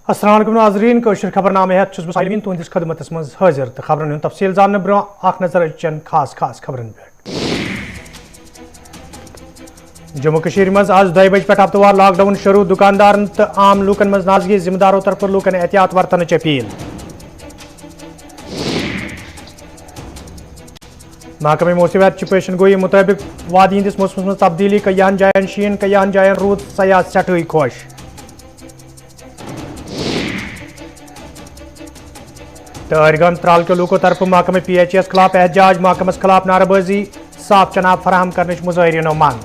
السلام علیکم ناظرین کوشر خبر نامہ ہیت چھس بہ سالمین تہندس خدمتس مز حاضر تو خبرن ہند تفصیل زاننے برہ اخ نظر چن خاص خبرن پہ جموں کشمیر مز آج 2 بج پہ ہفتہ وار لاک ڈاؤن شروع دکاندارن تو عام لوکن مز نازگی ذمہ داروں طرف لوکن احتیاط ورتنچ اپیل محکمہ موسمیات پیشن گوئی مطابق وادی ہندس موسمس مز تبدیلی کئیان جائن شین کئیان جائن رود سیاح سٹھائی خوش تارگان ترال کے لوکوں طرف محکمہ پی ایچ ایس خلاف احتجاج محکمس خلاف نعرہ بازی صاف چناب فراہم کرنے مظاہرینوں مانگ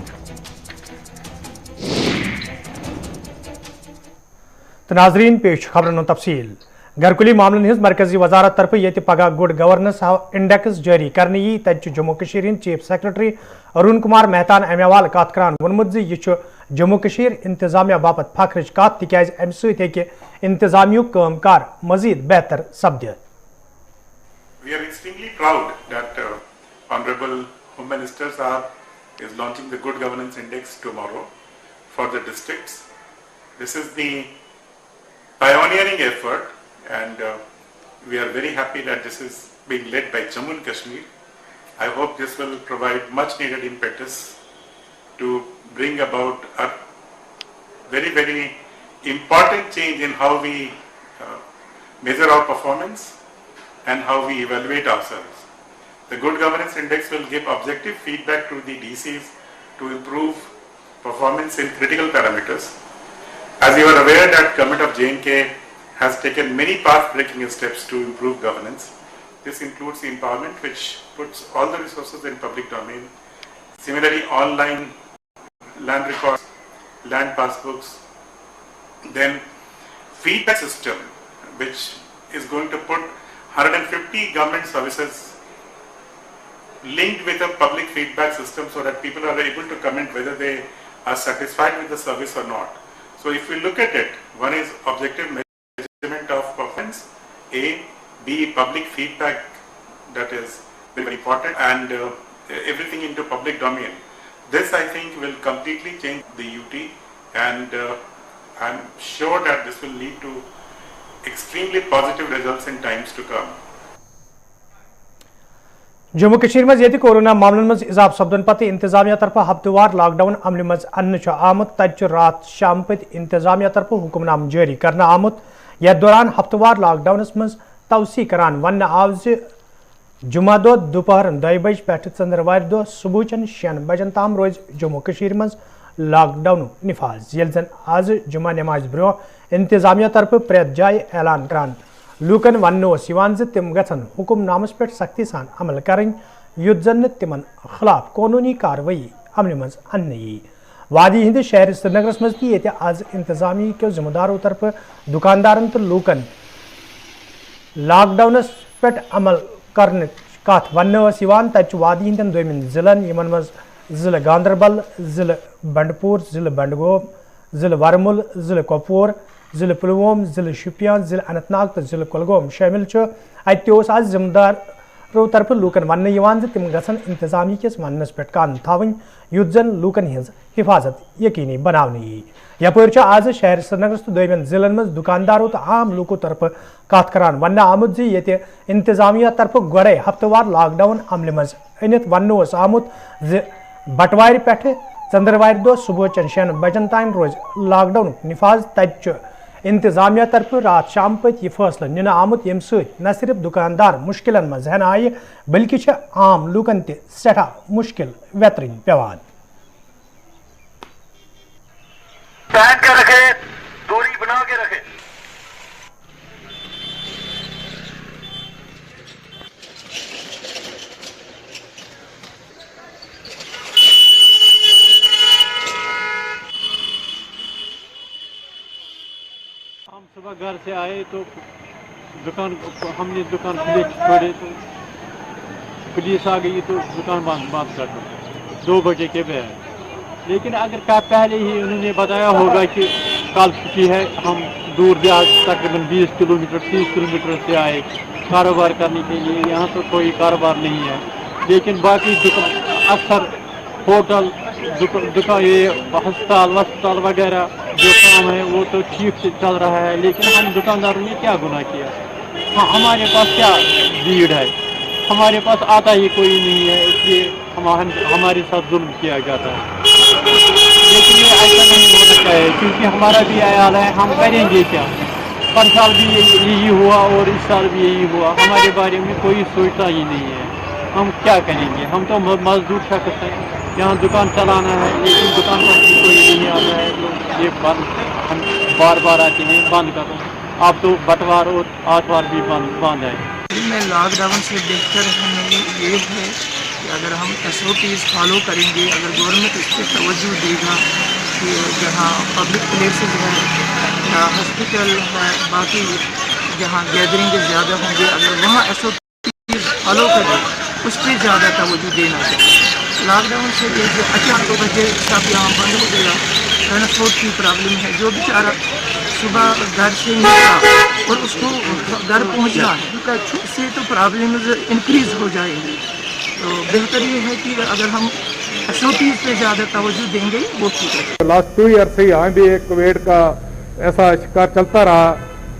تو ناظرین پیش خبرن تفصیل گھرکلی معاملن ہز مرکزی وزارت طرف یہ پگہ گڈ گورننس انڈیکس جاری کرنے یی تت جموں کشمیر ہند چیف سیکرٹری ارون کمار مہتان امہ حوالہ کت کران وونمت یہ جموں کشمیر انتظامیہ باپت فخرچ کت تکیاز امہ سۭتۍ ہیکہِ انتظامیہ کام کار مزید بہتر سپدِتھ. We are extremely proud that Honorable Home Minister Sahab is launching the Good Governance Index tomorrow for the districts. This is the pioneering effort and we are very happy that this is being led by Jammu and Kashmir. I hope this will provide much needed impetus to bring about a very, very important change in how we measure our performance and how we evaluate ourselves. The Good Governance Index will give objective feedback to the DCs to improve performance in critical parameters. As you are aware that Government of J&K has taken many path-breaking steps to improve governance. This includes the empowerment which puts all the resources in public domain. Similarly, online land records, land passbooks, then feedback system which is going to put 150 government services linked with a public feedback system so that people are able to comment whether they are satisfied with the service or not. So if we look at it, one is objective measurement of performance, A, B, public feedback, that is very important, and everything into public domain. This I think will completely change the UT and I'm sure that this will lead to extremely positive results in times to come. Jammu Kashmir مز یہ corona معاملن مز اضافہ سپدن پتہ انتظامیہ طرف ہفتہ وار lock down عمل مز ان آمت تت رات شام پت انتظامیہ طرف حکم نام جاری کرنا آمت یتھ دوران ہفتہ وار لاک ڈاؤنس مز توسیع کران ون آو جمعہ دہ دوپہر 2 بج پہ ژندروار دہ صبح 6 بجن تام روز جموں کشمیر مز لاک ڈاؤن نفاذ یل زن آز جمعہ نماز برو انتظامیہ طرف پریت جائے اعلان کران لوکن ون تم گھن حکم نامس پہ سختی سان عمل کریں یت زن تمن خلاف قانونی کاروی عمل مز ان یی وادی ہند شہر سرینگرس مز تہ یہ آز انتظامیہ کے ذمہ داروں طرف دکاندارن تو لوکن لاک ڈاؤنس پہ عمل کرنے کت ون تت وادی ہندین دومین ضلعن یمن مز ضلع گاندربل ضلع بنڈپور ضلع بنڈگوم ضلع ورمل ضلع کپور ضلع پلووم ضلع شوپیان ضلع اننت ناگ تو ضلع کلگوم شامل اتہ آج ذمہ دارو طرف لوکن ون تم گھن انتظامیہ کس ونس پہ کان تھوین یت زن لوکن ہز حفاظت یقینی بنانے یی یپر آز شہر سرینگرس تو دومین ضلعن مز دکانداروں تو عام لوکوں طرف کت کران ون آمت یہ انتظامیہ طرف گوڑے ہفتہ وار لاک ڈاؤن عمل مز انت ون آمت بٹوار پہ ژندروار دہ صبح 6 بجن تان روز لاک ڈاؤن نفاذ تت انتظامیہ طرف رات شام پت یہ فیصلہ نن آمت یم ست نہ صرف دکاندار مشکلن مز ہین آئی بلکہ عام لوکن تہ سٹھا مشکل ویترن پیوان. دوری بنا کے رکھے. ہم صبح گھر سے آئے تو ہم نے دکان کھلے چھوڑے تو پولیس آ گئی تو دکان بند کر دو 2 بجے کے بعد. لیکن اگر پہلے ہی انہوں نے بتایا ہوگا کہ کل چھٹی ہے ہم دور دیہات تقریباً 20 کلومیٹر 30 کلومیٹر سے آئے کاروبار کرنے کے لیے. یہاں تو کوئی کاروبار نہیں ہے لیکن باقی اکثر ہوٹل دکان یہ ہسپتال وسپتال وغیرہ जो काम है वो तो ठीक से चल रहा है, लेकिन हम दुकानदारों ने क्या गुनाह किया? हाँ, हमारे पास क्या भीड़ है, हमारे पास आता ही कोई नहीं है, इसलिए हमारे साथ जुल्म किया जाता है। लेकिन ये ऐसा नहीं होना चाहिए, क्योंकि हमारा भी आयाल है, हम करेंगे क्या? पर साल भी यही हुआ और इस साल भी यही हुआ, हमारे बारे में कोई सोचता ही नहीं है। हम क्या करेंगे? हम तो मजदूर शख्स हैं, यहाँ दुकान चलाना है, लेकिन दुकान पर भी कोई नहीं आता है, तो ये बंद हम बार बार आते हैं बंद करो। अब तो बटवार और आतवार भी बंद है। में लॉकडाउन से बेहतर हमें ये है कि अगर हम SOPs फॉलो करेंगे, अगर गवर्नमेंट इस पर तवज्जो देगा कि जहाँ पब्लिक प्लेसेस है या हॉस्पिटल है, बाकी जहाँ गैदरिंग ज़्यादा होंगे, अगर वहाँ SOPs फॉलो करें, उस पर ज़्यादा तवज्जो देना चाहिए। लॉकडाउन से ये जो अचानक बजे सब यहाँ बंद हो गया, ट्रांसपोर्ट की प्रॉब्लम है, जो बेचारा सुबह घर से निकला और उसको घर पहुंचना है, इससे तो प्रॉब्लम इंक्रीज हो जाएगी। तो बेहतर ये है कि अगर हम SOPs पे ज़्यादा तवज्जो देंगे वो ठीक है। लास्ट 2 ईयर से यहाँ भी एक कोविड का ऐसा शिकार चलता रहा,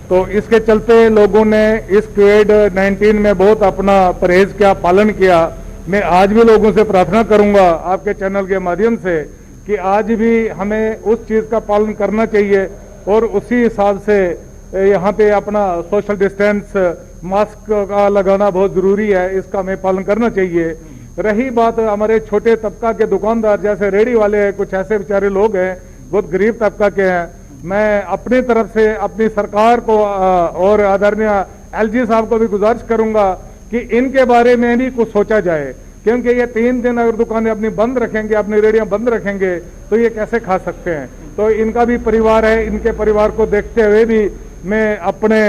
तो इसके चलते लोगों ने इस कोविड-19 में बहुत अपना परहेज किया, पालन किया। मैं आज भी लोगों से प्रार्थना करूंगा आपके चैनल के माध्यम से कि आज भी हमें उस चीज़ का पालन करना चाहिए और उसी हिसाब से यहाँ पे अपना सोशल डिस्टेंस, मास्क का लगाना बहुत ज़रूरी है, इसका हमें पालन करना चाहिए। रही बात हमारे छोटे तबका के दुकानदार, जैसे रेहड़ी वाले हैं, कुछ ऐसे बेचारे लोग हैं बहुत गरीब तबका के हैं, मैं अपनी तरफ से अपनी सरकार को और आदरणीय LG साहब को भी गुजारिश करूंगा कि इनके बारे में भी कुछ सोचा जाए, क्योंकि ये 3 दिन अगर दुकानें अपनी बंद रखेंगे, अपनी रेहड़ियां बंद रखेंगे, तो ये कैसे खा सकते हैं। तो इनका भी परिवार है, इनके परिवार को देखते हुए भी मैं अपने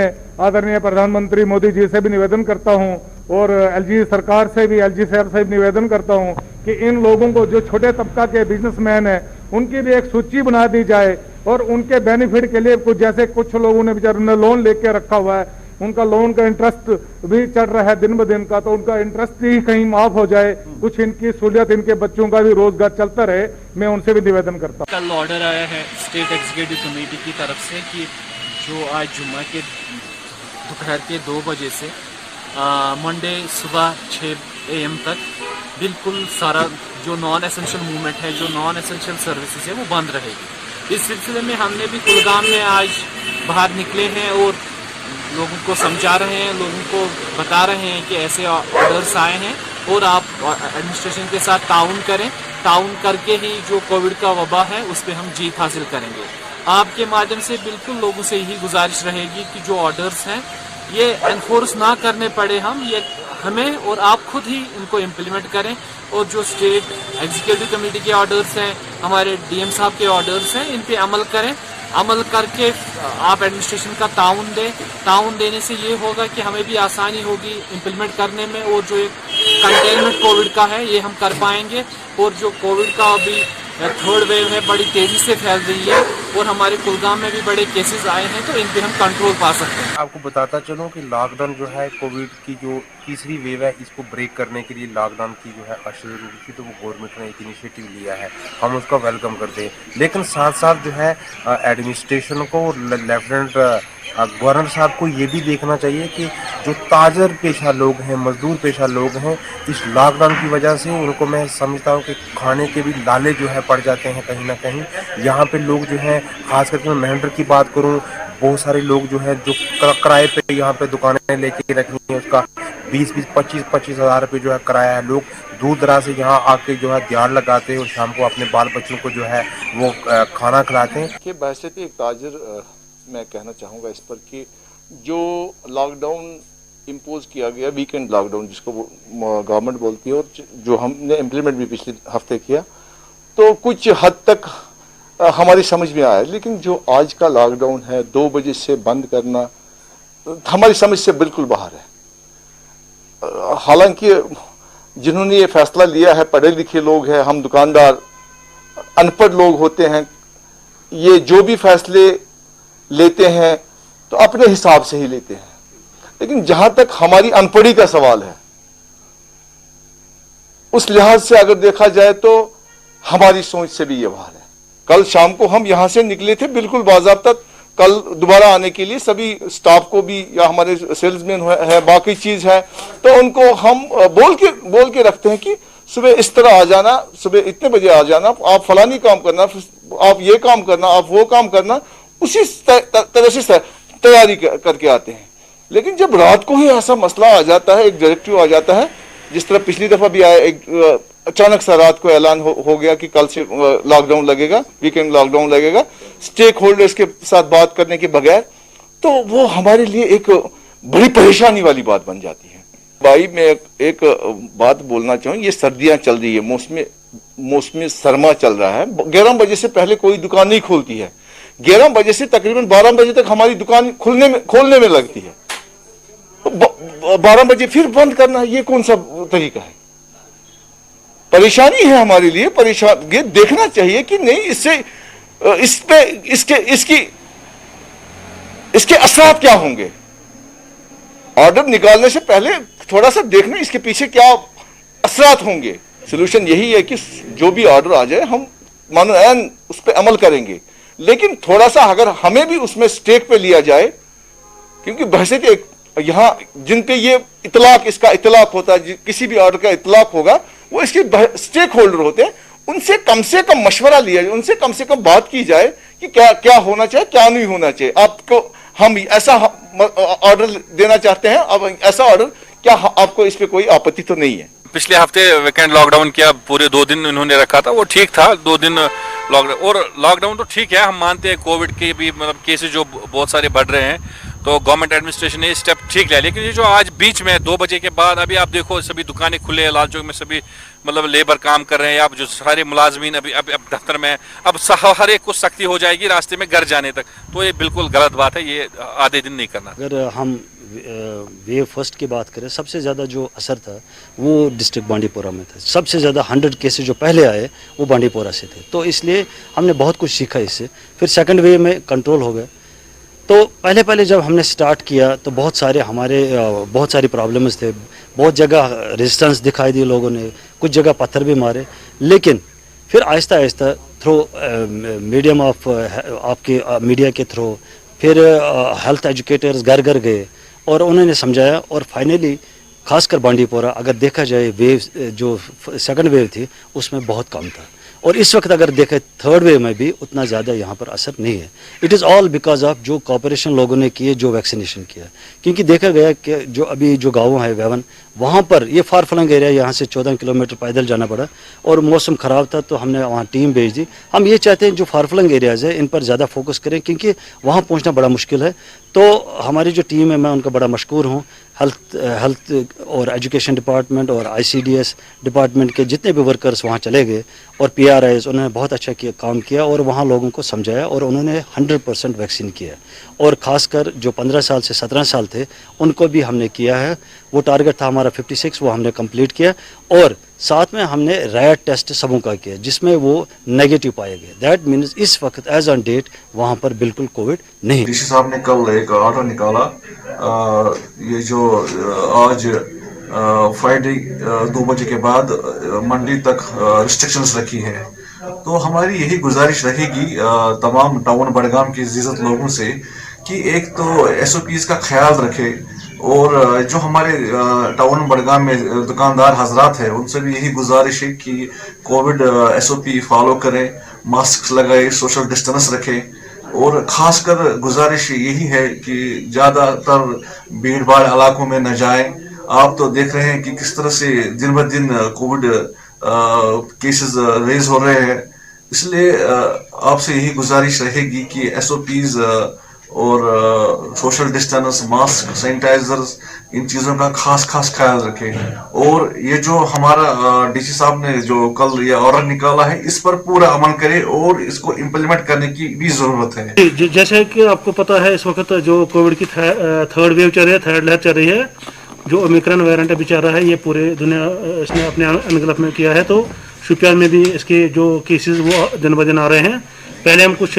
आदरणीय प्रधानमंत्री मोदी जी से भी निवेदन करता हूं और LG सरकार से भी, LG साहब से भी निवेदन करता हूं कि इन लोगों को, जो छोटे तबका के बिजनेसमैन हैं, उनकी भी एक सूची बना दी जाए और उनके बेनिफिट के लिए कुछ, जैसे कुछ लोगों ने बेचारों ने लोन लेके रखा हुआ है, उनका लोन का इंटरेस्ट भी चढ़ रहा है दिन ब दिन का, तो उनका इंटरेस्ट ही कहीं माफ हो जाए, कुछ इनकी सहूलियत, इनके बच्चों का भी रोजगार चलता रहे, मैं उनसे भी निवेदन करता हूँ। कल ऑर्डर आया है स्टेट एग्जीक्यूटिव कमेटी की तरफ से कि जो आज जुम्मा के दोपहर के 2 बजे से मंडे सुबह 6 AM तक बिल्कुल सारा जो नॉन एसेंशियल मूवमेंट है, जो नॉन एसेंशियल सर्विसेज है, वो बंद रहेगी। इस सिलसिले में हमने भी कुलगाम में आज बाहर निकले हैं और लोगों को समझा रहे हैं, लोगों को बता रहे हैं कि ऐसे ऑर्डर्स आए हैं और आप एडमिनिस्ट्रेशन के साथ ताउन करें, ताउन करके ही जो कोविड का वबा है उस पर हम जीत हासिल करेंगे। आपके माध्यम से बिल्कुल लोगों से यही गुजारिश रहेगी कि जो ऑर्डर्स हैं ये एनफोर्स ना करने पड़े, ये हमें और आप खुद ही इनको इम्प्लीमेंट करें और जो स्टेट एग्जीक्यूटिव कमेटी के ऑर्डर्स हैं, हमारे DM साहब के ऑर्डर्स हैं, इन पे अमल करें। अमल करके आप एडमिनिस्ट्रेशन का ताउन दें। ताउन देने से ये होगा कि हमें भी आसानी होगी इम्प्लीमेंट करने में और जो एक कंटेनमेंट कोविड का है ये हम कर पाएंगे। और जो कोविड का अभी 3rd वेव है बड़ी तेज़ी से फैल रही है और हमारे कुलगाम में भी बड़े केसेस आए हैं, तो इन पर हम कंट्रोल पा सकते हैं। आपको बताता चलूं कि लॉकडाउन जो है कोविड की जो 3री वेव है, इसको ब्रेक करने के लिए लॉकडाउन की जो है जरूरी थी, तो वो गवर्नमेंट ने एक इनिशिएटिव लिया है, हम उसका वेलकम करते हैं। लेकिन साथ साथ जो है एडमिनिस्ट्रेशन को और लेफ्टिनेंट गवर्नर साहब को ये भी देखना चाहिए कि जो ताजर पेशा लोग हैं, मजदूर पेशा लोग हैं, इस लॉकडाउन की वजह से उनको मैं समझता हूँ कि खाने के भी लाले जो है पड़ जाते हैं कहीं ना कहीं। यहाँ पे लोग जो है, खास करके मैं मेहनत की बात करूँ, बहुत सारे लोग जो है जो किराए पे यहाँ पे दुकानें लेके रखी हैं, उसका 20-25 हज़ार रुपये जो है किराया है। लोग दूर दराज से यहाँ आके जो है दिहाड़ लगाते हैं और शाम को अपने बाल बच्चों को जो है वो खाना खिलाते हैं। कि बहैसियत एक ताजर मैं कहना चाहूँगा इस पर कि जो लॉकडाउन इम्पोज किया गया, वीकेंड लॉकडाउन जिसको गवर्नमेंट बोलती है, और जो हमने इम्प्लीमेंट भी पिछले हफ्ते किया, तो कुछ हद तक हमारी समझ में आया। लेकिन जो आज का लॉकडाउन है, 2 बजे से बंद करना, हमारी समझ से बिल्कुल बाहर है। हालांकि जिन्होंने ये फैसला लिया है पढ़े लिखे लोग हैं, हम दुकानदार अनपढ़ लोग होते हैं, ये जो भी फैसले लेते हैं तो अपने हिसाब से ही लेते हैं। लेकिन जहां तक हमारी अनपढ़ी का सवाल है, उस लिहाज से अगर देखा जाए तो हमारी सोच से भी ये बाहर है। कल शाम को हम यहाँ से निकले थे बिल्कुल बाज़ाब्ता कल दोबारा आने के लिए, सभी स्टाफ को भी या हमारे सेल्समैन है बाकी चीज़ है, तो उनको हम बोल के रखते हैं कि सुबह इस तरह आ जाना, सुबह इतने बजे आ जाना, आप फलानी काम करना, आप ये काम करना, आप वो काम करना, उसी तरह से तैयारी करके आते हैं। लेकिन जब रात को ही ऐसा मसला आ जाता है, एक डायरेक्टिव आ जाता है, जिस तरह पिछली दफा भी आया, एक अचानक सा रात को ऐलान हो गया कि कल से लॉकडाउन लगेगा, वीकेंड लॉकडाउन लगेगा, स्टेक होल्डर्स के साथ बात करने के बगैर, तो वो हमारे लिए एक बड़ी परेशानी वाली बात बन जाती है। भाई मैं एक बात बोलना चाहूँ, ये सर्दियां चल रही है, मौसमी सरमा चल रहा है, 11 बजे से पहले कोई दुकान नहीं खुलती है, 11 बजे से तकरीबन 12 बजे तक हमारी दुकान खोलने में लगती है, 12 बजे फिर बंद करना, ये कौन सा तरीका है? परेशानी है हमारे लिए, ये देखना चाहिए कि नहीं इसके असरात क्या होंगे। ऑर्डर निकालने से पहले थोड़ा सा देखना इसके पीछे क्या असरात होंगे। सोल्यूशन यही है कि जो भी ऑर्डर आ जाए हम मानो ऐन उस पर अमल करेंगे, लेकिन थोड़ा सा अगर हमें भी उसमें स्टेक पे लिया जाए, क्योंकि बहसे यहाँ जिन पे ये इसका इतलाक होता है, किसी भी ऑर्डर का इतलाक होगा, वो इसके स्टेक होल्डर होते हैं, उनसे कम मशवरा लिया जाए, उनसे कम से कम बात की जाए कि क्या होना चाहिए, क्या नहीं होना चाहिए। आपको हम ऐसा ऑर्डर देना चाहते हैं, अब ऐसा ऑर्डर, क्या आपको इस पे कोई आपत्ति तो नहीं है? पिछले हफ्ते वीकेंड लॉकडाउन किया, पूरे 2 दिन इन्होंने रखा था, वो ठीक था, 2 दिन लॉकडाउन, और लॉकडाउन तो ठीक है, हम मानते हैं कोविड के भी मतलब केसेस जो बहुत सारे बढ़ रहे हैं, तो गवर्नमेंट एडमिनिस्ट्रेशन ने स्टेप ठीक लिया। लेकिन ये जो आज बीच में 2 बजे के बाद, अभी आप देखो सभी दुकानें खुले हैं, लाल चौक में सभी मतलब लेबर काम कर रहे हैं, अब जो सारे मुलाजमीन अभी अब दफ्तर में, अब हर एक को सख्ती हो जाएगी रास्ते में घर जाने तक, तो ये बिल्कुल गलत बात है, ये आधे दिन नहीं करना। अगर हम वेव फर्स्ट की बात करें, सबसे ज़्यादा जो असर था वो डिस्ट्रिक्ट बांडीपोरा में था, सबसे ज़्यादा 100 केसेस जो पहले आए वो बांडीपोरा से थे, तो इसलिए हमने बहुत कुछ सीखा इससे। फिर सेकंड वेव में कंट्रोल हो गए, तो पहले जब हमने स्टार्ट किया तो बहुत सारी प्रॉब्लम्स थे, बहुत जगह रेजिस्टेंस दिखाई दी लोगों ने, कुछ जगह पत्थर भी मारे, लेकिन फिर Aahista Aahista through medium of आपके मीडिया के थ्रू फिर हेल्थ एजुकेटर्स घर घर गए और उन्होंने समझाया, और फाइनली खासकर बांडीपोरा अगर देखा जाए वेव जो सेकंड वेव थी उसमें बहुत कम था, और इस वक्त अगर देखें थर्ड वेव में भी उतना ज़्यादा यहाँ पर असर नहीं है। It is all because of जो कोऑपरेशन लोगों ने किए, जो वैक्सीनेशन किया, क्योंकि देखा गया कि जो अभी जो गाँव है वेवन, वहाँ पर ये फार फ्लंग एरिया, यहाँ से 14 किलोमीटर पैदल जाना पड़ा, और मौसम ख़राब था तो हमने वहाँ टीम भेज दी। हम ये चाहते हैं जो फार फ्लंग एरियाज़ है इन पर ज़्यादा फोकस करें, क्योंकि वहाँ पहुँचना बड़ा मुश्किल है। तो हमारी जो टीम है, मैं उनका बड़ा मशकूर हूँ, हेल्थ और एजुकेशन डिपार्टमेंट और ICDS डिपार्टमेंट के जितने भी वर्कर्स वहाँ चले गए, और PRIs, उन्होंने बहुत अच्छा काम किया और वहाँ लोगों को समझाया, और उन्होंने 100% वैक्सीन किया, और ख़ासकर जो 15 साल से 17 साल थे उनको भी हमने किया है। वो टारगेट था हमारा 56, वो हमने कंप्लीट किया, और साथ में हमने रैट टेस्ट सबों का किया जिसमें वो नेगेटिव पाए गए। दैट मीन्स इस वक्त एज ऑन डेट वहाँ पर बिल्कुल कोविड नहीं। डीसी साहब ने कल एक ऑर्डर निकाला, ये जो आज फ्राइडे 2 बजे के बाद मंडी तक रिस्ट्रिक्शंस रखी है, तो हमारी यही गुजारिश रहेगी तमाम टाउन बड़गाम के इज़्ज़त लोगों से कि एक तो SOPs का ख्याल रखे, और जो हमारे टाउन बड़गाम में दुकानदार हजरात हैं उनसे भी यही गुजारिश है कि कोविड SOP फॉलो करें, मास्क लगाए, सोशल डिस्टेंस रखें, और ख़ासकर गुजारिश यही है कि ज़्यादातर भीड़ भाड़ इलाकों में न जाएं। आप तो देख रहे हैं कि किस तरह से दिन ब दिन कोविड केसेस रेज हो रहे हैं, इसलिए आपसे यही गुजारिश रहेगी कि SOPs और सोशल डिस्टेंस, मास्क, सैनिटाइजर्स, इन चीज़ों का खास ख्याल रखें। और ये जो हमारा DC साहब ने जो कल ये ऑर्डर निकाला है, इस पर पूरा अमल करें और इसको इम्प्लीमेंट करने की भी ज़रूरत है। जैसे कि आपको पता है इस वक्त जो कोविड की थर्ड वेव चल रही है, थर्ड लहर चल रही है, जो ओमिक्रॉन वेरिएंट अभी चल रहा है, ये पूरे दुनिया इसने अपने अनगलफ में किया है, तो शोपियान में भी इसके जो केसेस वो दिन ब दिन आ रहे हैं। पहले हम कुछ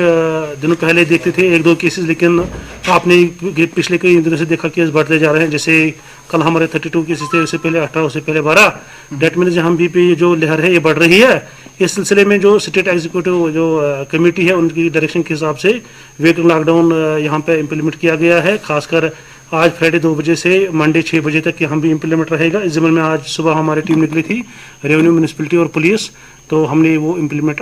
दिनों पहले देखते थे 1-2 केसेस, लेकिन आपने पिछले कई दिनों से देखा केस बढ़ते जा रहे हैं। जैसे कल हमारे 32 केसेस थे, उससे पहले 18, उससे पहले 12। डेट मीन्स हम भी पे जो लहर है ये बढ़ रही है। इस सिलसिले में जो स्टेट एग्जीक्यूटिव जो कमेटी है उनकी डायरेक्शन के हिसाब से वीकेंड लॉकडाउन यहाँ पे इम्प्लीमेंट किया गया है। खासकर आज फ्राइडे 2 बजे से मंडे 6 बजे तक यहाँ भी इम्प्लीमेंट रहेगा। इस ज़मीन में आज सुबह हमारी टीम निकली थी, रेवेन्यू, म्यूनिसिपलिटी और पुलिस, तो हमने वो इम्प्लीमेंट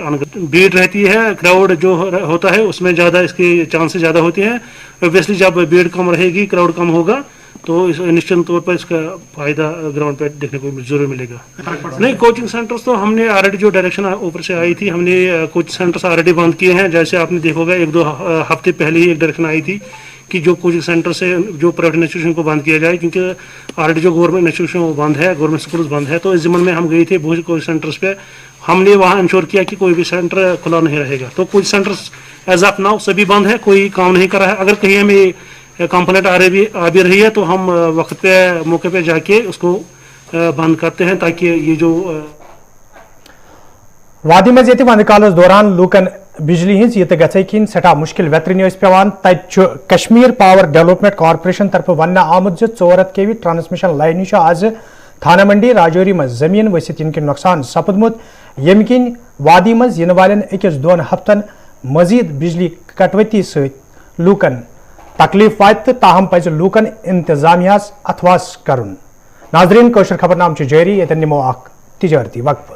भीड़ रहती है, क्राउड जो होता है उसमें ज़्यादा इसके चांसेस ज़्यादा होते हैं। ऑब्वियसली जब भीड़ कम रहेगी, क्राउड कम होगा, तो इस निश्चित तौर पर इसका फायदा ग्राउंड पे देखने को जरूर मिलेगा। नहीं, कोचिंग सेंटर्स तो हमने ऑलरेडी जो डायरेक्शन ऊपर से आई थी, हमने कोचिंग सेंटर्स ऑलरेडी बंद किए हैं। जैसे आपने देखा होगा 1-2 हफ्ते पहले ही एक डायरेक्शन आई थी कि जो कोचिंग सेंटर से जो प्राइवेट इंस्टीट्यूशन को बंद किया जाए, क्योंकि ऑलरेडी जो गवर्नमेंट इंस्टीट्यूशन वो बंद है, गवर्नमेंट स्कूल बंद है। तो इस ज़मीन में हम गए थे बहुत कोचिंग सेंटर्स पे, हमने वहाँ इंश्योर किया कि कोई भी सेंटर खुला नहीं रहेगा। तो कुछ सेंटर्स एज ऑफ नाउ सभी बंद है, कोई काम नहीं कर रहा है। अगर कहीं हमें कंप्लेंट आ भी रही है तो हम वक्त पे मौके पे जाके उसको बंद करते हैं, ताकि ये जो वादी मज ये वंद कालस दौरान लूकन बिजली हज ये गई किन सठा मुश्किल वेतरन पेवान। कश्मीर पावर डेवलपमेंट कॉर्पोरेशन तरफ वन आमुद 400 kV ट्रांसमिशन लाइन आज थाना मंडी राजौरी मज जमीन वसित इनके नुकसान सपदमुत, यम किन वादी मज इन वाले 1-2 हफ्तन मजीद बिजली कटवती सत लूकन तकलीफ वात, ताहम पज लूकन इंतजामिया अथवास करुन। नाजरीन, कौशर खबरनाम जारी, ये निमो अख तिजारती वक्फ।